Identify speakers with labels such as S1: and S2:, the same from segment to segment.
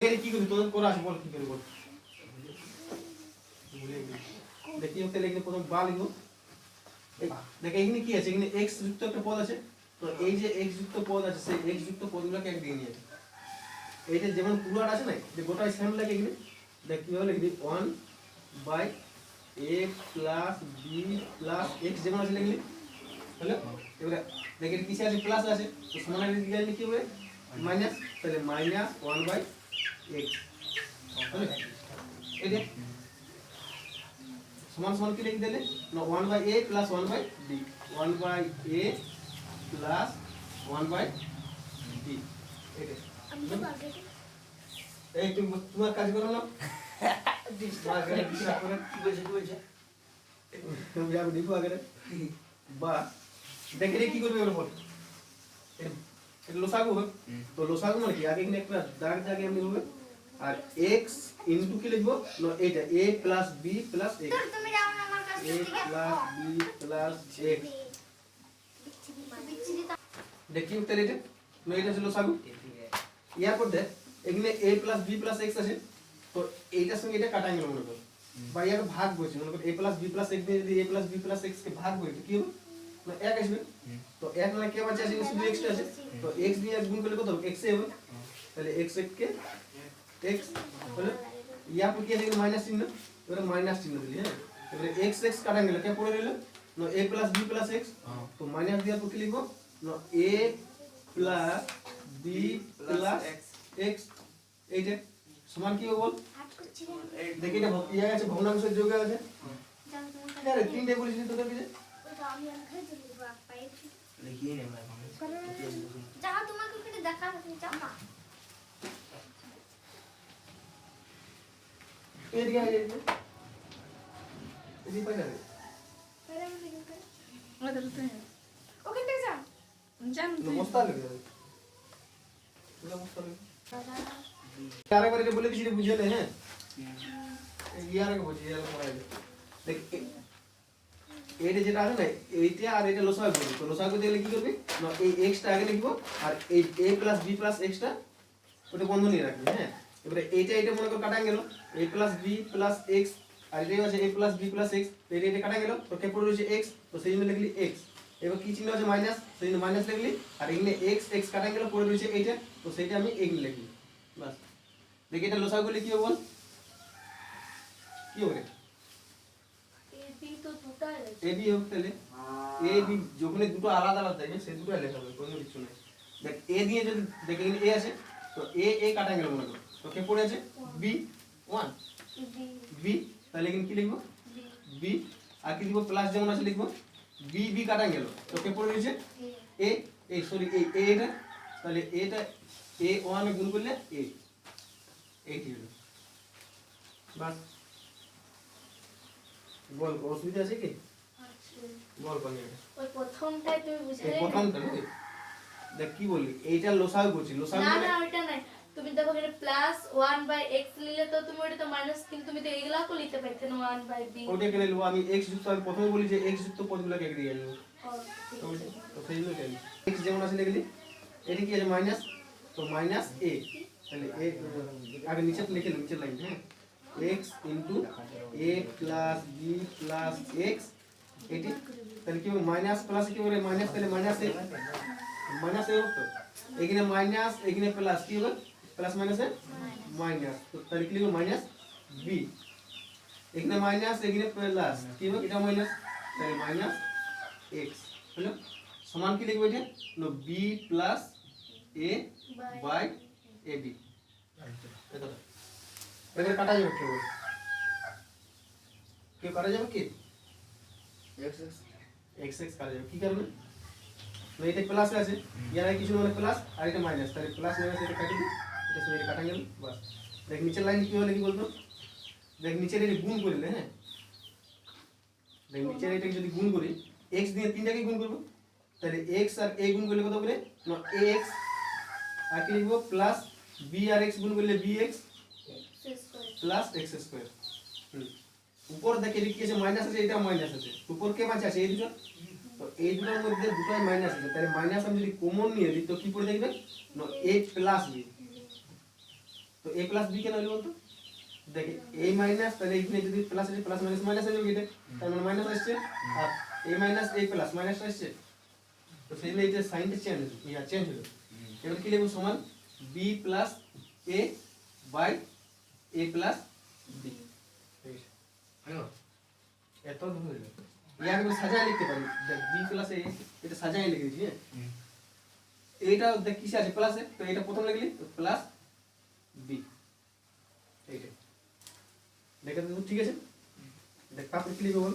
S1: এখানে কি করবি তোদের করা আছে বল কি করবি বল দেখি তাহলে এখানে প্রথম বা লিখবো দেখ এখানে কি আছে এখানে x যুক্ত একটা পদ আছে তো এই যে x যুক্ত পদ আছে সেই x যুক্ত পদগুলোকে একদিকে নিয়ে আসে এইটা যেমন পুরোটা আছে না যে গোটা সেম লাগে এখানে দেখ কিভাবে লিখবি 1/a + b + x যেমন আছে লিখলি হলো এবারে দেখ এর কিসে আছে প্লাস আছে তো সমানের দিকে গেলে কি হবে মাইনাস তাহলে -1/x হলো এই যে সমান সমান কি লিখে দিলে না 1/a + 1/b 1/a + 1/b এটা এই তুমি তোমার কাজ করো না তোমার কাছে হিসাব করে কি বলছে তুমি যাবে দেখো আগে বা দেখে কি করবে এর উপর এটা লসাগু হবে তো লসাগু মানে কি আগে এখানে একটা দাগ দাগে এমনি হবে আর x ইনটু কি লিখবো না এটা a + b + x
S2: তুমি যাও না আমার কাছে
S1: a + b + x দেখি উত্তর এটা না এটা ছিল লসাগু ইয়ার পর দেখ এখানে a + b + x আছে তো এইটার সঙ্গে এটা কাটা গেল মনে করো বা ইয়ার ভাগ বলছি মনে করো a + b + x দিয়ে যদি a + b + x কে ভাগ করি তো কি হবে না 1 আসবে তো 1 মানে কে বাঁচে আছে শুধু x টা আছে তো x দিয়ে গুণ করলে কত হবে x এ হবে তাহলে x কে x হলো ইয়ার পর কি আছে মাইনাস চিহ্ন এবারে মাইনাস চিহ্ন দিলি হ্যাঁ এবারে x x কাটা গেল কে পড়ে রইল না a + b + x তো মাইনাস দেওয়ার পর কি লিখবো না a + b + x এইটা সমান কি হবে বল দেখি এটা ইয়া আছে ভগ্নাংশের যোগ আছে আরে তিনটে বলেছিস তোদের কি
S2: আমি খাই দিলি বাপ পাইছি
S3: লিখিয়ে নে ভাই
S2: যাও তোমাকে ওখানে দেখা তুমি যাও না
S1: এদিকে আয় এদিকে পাই না রে
S2: ওখানে থেকে যাও
S4: জান
S1: নমস্কার লেগে যাবে নমস্কার আরেকবার এটা বলে দিছি রে বুঝলে হ্যাঁ ইয়ার আগে বুঝি ইয়ার পরে দেখ এইটা যেটা আছে না এইটা আর এটা লসাগু করবে তো লসাগু দিলে কি করবে না এই x টা আগে লিখবো আর এই a + b + x টা ওটা বন্ধনী রাখবে হ্যাঁ এবারে এটা মনে করো কাটা গেল a + b + x আর এটা আছে a + b + x এটা কাটা গেল তো কে পড়ে রয়েছে x তো সেই জন্য লিখলি x এবার কি চিহ্ন আছে মাইনাস সেই জন্য মাইনাস লিখলি আর এখানে x x কাটা গেল পড়ে রয়েছে এইটা তো সেইটা আমি এখানে লিখলি বাস দেখি এটা লসাগু কি হবে বল কি হবে
S2: এবি তো দুটাই আছে
S1: এবি হোক তাহলে এ বি যখন দুটো আলাদা আলাদা থাকবে সেই দুটো লেখা হবে কোনো কিছু নাই দেখ এ দিয়ে যদি দেখ এখানে এ আছে তো এ কাটা গেল মনে করো তো কে পড়ে আছে বি 1 বি তাহলে এখানে কি লিখবো বি আর কি লিখবো প্লাস যেমন আছে লিখবো বি বি কাটা গেল তো কে পড়ে রয়েছে এ এ সরি এই এটা তাহলে এটা এ 1 এ গুণ করলে এ এইটি হলো বাস বল অসুবিধা আছে কি বল পানি এটা
S2: ওই প্রথমটাই তুমি
S1: এই
S2: বুঝলে
S1: প্রথমটা নাকি দেখ কি বলি এইটা লসাগু করছি লসাগু
S2: না
S1: মানে
S2: না ওইটা নাই তুমি দেখো এখানে +1/x নিলে তো তুমি ওটা তো মাইনাস কিন্তু তুমি তো এগুলা কো লিখতে পারতে না 1/b
S1: ওটা কেন লিখবো আমি x যুক্ত আমি প্রথমে বলি যে x যুক্ত পদগুলোকে একদিকে আনবো তো সেই জন্য কেন x যেমন আছে লিখলি এটা কি আছে মাইনাস তো মাইনাস a তাহলে a আগে নিচে লিখে নিচে লাইন হ্যাঁ x a + b + x এটি তাহলে কি হবে মাইনাস প্লাস কি হবে মাইনাস তাহলে মাইনাস এ হতো এখানে মাইনাস এখানে প্লাস কি হবে প্লাস মাইনাসে মাইনাস তো তাহলে কি লিখবো মাইনাস b এখানে মাইনাস এখানে প্লাস কি হবে এটা মাইনাস তাহলে মাইনাস x হলো সমান কি লিখবো এটা নো b + a / ab এটা এবারে কাটা যাবে কেউ কাটা যাবে কি x x কাটা যাবে কি কারণে না এটা প্লাস আছে ইয়ার কিছু মানে প্লাস আর এটা মাইনাস তাহলে প্লাস মাইনাস এটা কাটি এটা সঙ্গে কাটা গেল বাস দেখ নিচের লাইন কি হলো কি বলতো দেখ নিচের এটা গুণ করলে হ্যাঁ দেখ নিচের এটা যদি গুণ করি x দিয়ে তিনটাকে গুণ করব তাহলে x আর a গুণ করলে কত হবে না ax আর কি লিখব প্লাস b আর x গুণ করলে bx প্লাস x2 উপর দেখে কি আছে মাইনাস আছে এটা মাইনাস আছে উপর কে বাঁচা আছে এই দুটো তো এই দুটোর মধ্যে দুটোই মাইনাস আছে তাহলে মাইনাস আমি যদি কমন নিয়ে দিই তো কি পড়ে থাকবে না a + b তো a প্লাস b কেন হলো বলতো? দেখি a মাইনাস, তাহলে এখানে যদি প্লাস আছে প্লাস মাইনাস মাইনাস হয়ে যাবে এটা, তার মানে মাইনাস আসছে, আর a minus a plus minus আসছে, তো সেই জন্য এই যে সাইনটা চেঞ্জ হলো। এবার কি লিখবো? সমান b plus a by a plus b। এত দূর হয়ে গেল, ইয়াকে আমি সাজায় লিখতে পারি। দেখ b প্লাস a, এটা সাজায় লিখে দিয়েছি। হ্যাঁ, এইটা দেখ কিসে আছে? প্লাসে, তো এটা প্রথম লিখলি তো প্লাস b, এইটা দেখে তো ঠিক আছে। দেখ তারপর কি লিখবো বল?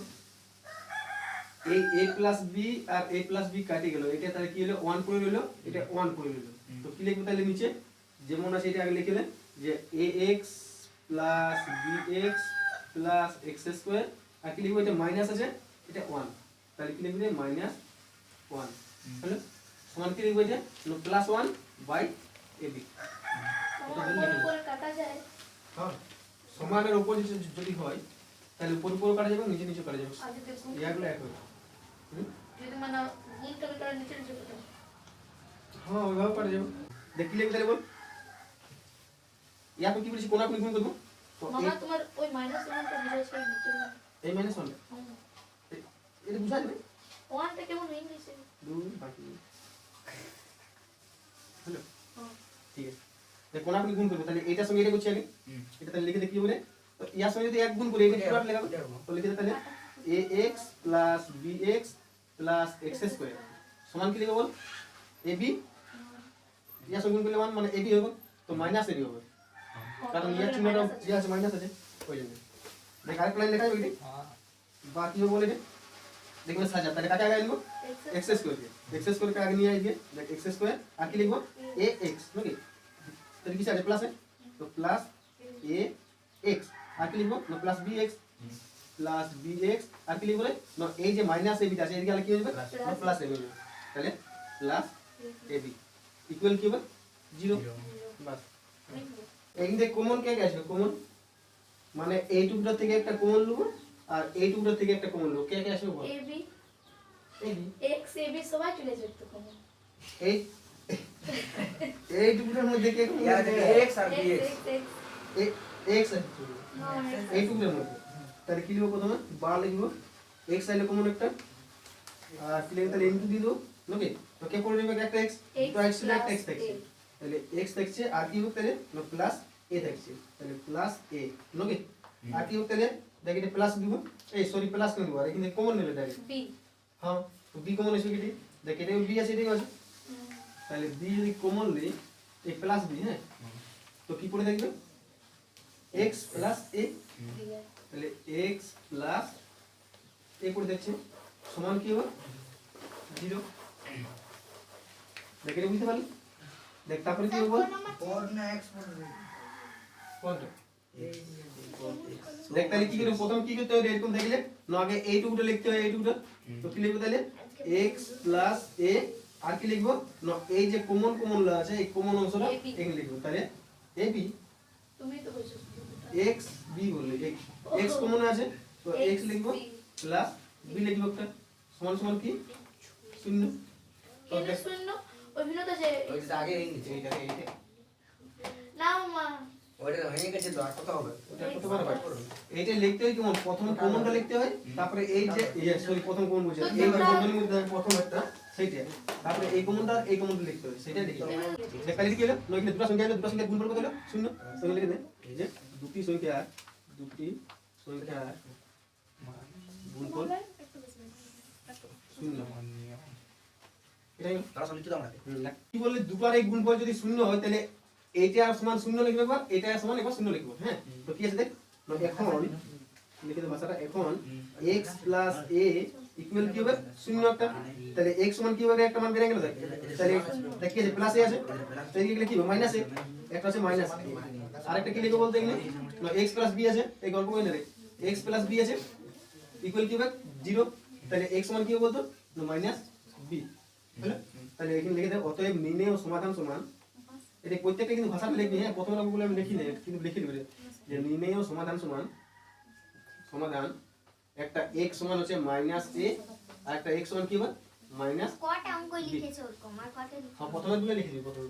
S1: এই a প্লাস b আর a প্লাস b কাটে গেল, এটা তাহলে কি হলো? 1 পড়ে রইলো, এটা 1 পড়ে রইলো। তো কি লিখবো তাহলে নিচে? যেমন আছে এটা আগে লিখে নে, যে ax plus bx plus x square, আর কি লিখবো? এটা মাইনাস আছে, এটা 1, তাহলে কি লিখবো? মাইনাস 1 হলো সমান কি লিখবো? এটা প্লাস 1 বাই ab।
S2: উপরে কাটা যায়।
S1: হ্যাঁ, সমানের উপর যদি হয় তাহলে উপর উপর কাটা যাবে, নিচে নিচে কাটা যাবে,
S2: আর যদি গুণ
S1: ইয়াগুলো এক হবে।
S2: যদি মানে গুণ করে করে নিচে নিচে কাটা যায়।
S1: হ্যাঁ, ওইভাবে কাটা যাবে। দেখ কি লিখবি তাহলে বল? ইয়াকে কি বলেছি? কোনা কোনি গুণ করবো, তো
S2: মামা তোমার ওই মাইনাস ওয়ানটা বুঝাইছে নিচে না?
S1: এই মাইনাস 1 এটা বুঝা যাবে।
S2: ওয়ানটা কেমন ইংলিশে?
S1: 2 বাকি হলো,
S2: হ্যাঁ।
S1: ঠিক আছে। দেখ কোনা কোনি গুণ করবো, তাহলে এটার সঙ্গে এটা করছি আগে, এটা তাহলে লিখে দেখি বলে, তো ইয়ার সঙ্গে যদি এক গুণ করি এটা পুরো লেখাবো, তো লিখে দে তাহলে ax plus bx plus x square সমান কি লিখবো বল? ab, ইয়ার সঙ্গে গুণ করলে 1 মানে ab হবে, তো মাইনাস ab হবে, কারণ ইয়ার চিহ্নটা যে আছে মাইনাস আছে ওই জন্য। দেখ আরেকটা লাইন লেখা যাবে এটা, বা কি হবে বলে এটা দেখবে সাজা, তাহলে কাকে আগে আনবো? x স্কয়ার কে, x স্কয়ার কে আগে নিয়ে আসবে, দেখ x স্কয়ার আর কি লিখবো? ax নাকি, তাহলে কি আছে? প্লাস है, তো প্লাস ax আর কি লিখবো? না প্লাস bx প্লাস bx আর কি লিখবো? না এই যে মাইনাস ab আছে এদিকে আলে কি হবে? না প্লাস ab হবে, তাহলে প্লাস ab ইকুয়াল কি হবে? 0। বাস এইখানে কমন কে আসবে? কমন মানে এই টুকটা থেকে একটা কমন নেব আর এই টুকটা থেকে একটা কমন নেব, কে কে আসবে বল?
S2: ab
S1: ab
S2: x ab সবাই চলে যাবে তো কমন।
S1: এই এই টুকটার মধ্যে কে কমন
S3: यार
S1: আসবে?
S3: x और bx
S1: x আছে এই টুকটার মধ্যে, তাহলে কি লিখবো? প্রথমে বা লিখবো x আইলে কমন একটা, আর কি লিখবো তাহলে ইনটু দিয়ে দেবো নাকি, তো কে পড়ে নেবে? একটা x, তো x ছিল একটা x থাকছে, তাহলে x থাকছে আর কি হবে তাহলে? না প্লাস a থাকছে, তাহলে প্লাস a নাকি, আর কি হবে তাহলে? দেখ এটা প্লাস দিব, এই সরি প্লাস করে দেবো, আর এখানে কমন নেবে ডাইরেক্ট।
S2: b
S1: হ্যাঁ, তো b কমন আসবে কি? দেখ এটা b আছে এটাও আছে, তাহলে b যদি কমন নেই এই প্লাস b, হ্যাঁ তো কি পড়ে থাকবে? x প্লাস a, তাহলে x প্লাস a পড়ে যাচ্ছে সমান কি হবে? 0। দেখ এটা বুঝতে পারলি? দেখ তারপরে কি হবে বল?
S3: 4 ना x बोल रहे
S1: কোনটা? দেখ তাহলে কি করব? প্রথম কি করতে হবে? এরকম দেখলে না আগে এইটুকুটা লিখতে হয়, এইটুকুটা, তো কি লিখবো তাহলে? x প্লাস a আর কি লিখবো? না এই যে কমন কমন আছে এই কমন অংশটা এখানে লিখবো, তাহলে ab
S2: তুমি তো বলছো
S1: x b বললে x কমন আছে, তো x লিখবো প্লাস b লিখবো একটা সমান সমান কি? 0। তো
S2: কেন
S1: দেখ
S2: শূন্য অভিন্ন তো যে
S3: ওই যে আগে এই নিচে
S1: এইটা এইটা
S2: না মা
S3: ওইটা হয়ে গেছে তো আর কত হবে
S1: ওটা কত বার হয়? এইটা লিখতে হয় কেমন? প্রথম কমনটা লিখতে হয়, তারপরে এই যে সরি প্রথম কমন বলছি এই বন্ধনীর মধ্যে প্রথম একটা সেইটা, তারপরে এই কমনটা এই কমনটা লিখতে হয়, সেটা লিখতে হবে। দেখ তাহলে কি হলো? নইলে দুটো সংখ্যা আছে, দুটো সংখ্যা গুণ করব কত হলো? 0। তাহলে লিখে দে এই যে দুটি সংখ্যা গুণ করব 0। এটাই হলো।
S3: তারা সলিড তো আমরা
S1: কি বললে? দুটোর এই গুণফল যদি 0 হয় তাহলে এইটা সমান 0 লিখবে, এবার এটা সমান এবার 0 লিখবো। হ্যাঁ, তো কি আছে দেখ, না এখন লিখে দে ভাষাটা, এখন x প্লাস a ইকুয়াল কি হবে? 0 একটা, তাহলে x সমান কি হবে? একটা মান বেরিয়ে গেল, দেখ তাহলে দেখ কি আছে? প্লাস a আছে, তো এই লিখলে কি হবে? মাইনাস a, একটা আছে মাইনাস a, আরেকটা কি লিখবো বলতে এখানে? না x প্লাস b আছে, এই গল্প কই না রে, x প্লাস b আছে ইকুয়াল কি হবে? 0, তাহলে x সমান কি হবে বলতো? না মাইনাস b হলো, তাহলে এখানে লিখে দে অতএব নির্ণেয় সমাধান সমান, এটা প্রত্যেকটা কিন্তু ভাষাতে লিখবি। হ্যাঁ, প্রথম অঙ্কগুলো আমি লিখি না কিন্তু লিখে দিবি যে নির্ণেয় সমাধান সমান সমাধান একটা x সমান হচ্ছে মাইনাস a আর একটা x সমান কি হবে? মাইনাস
S4: কটা অঙ্ক লিখেছো ওরকম আর কটা
S1: হ্যাঁ প্রথমে গুলো লিখে দিবি, প্রথমে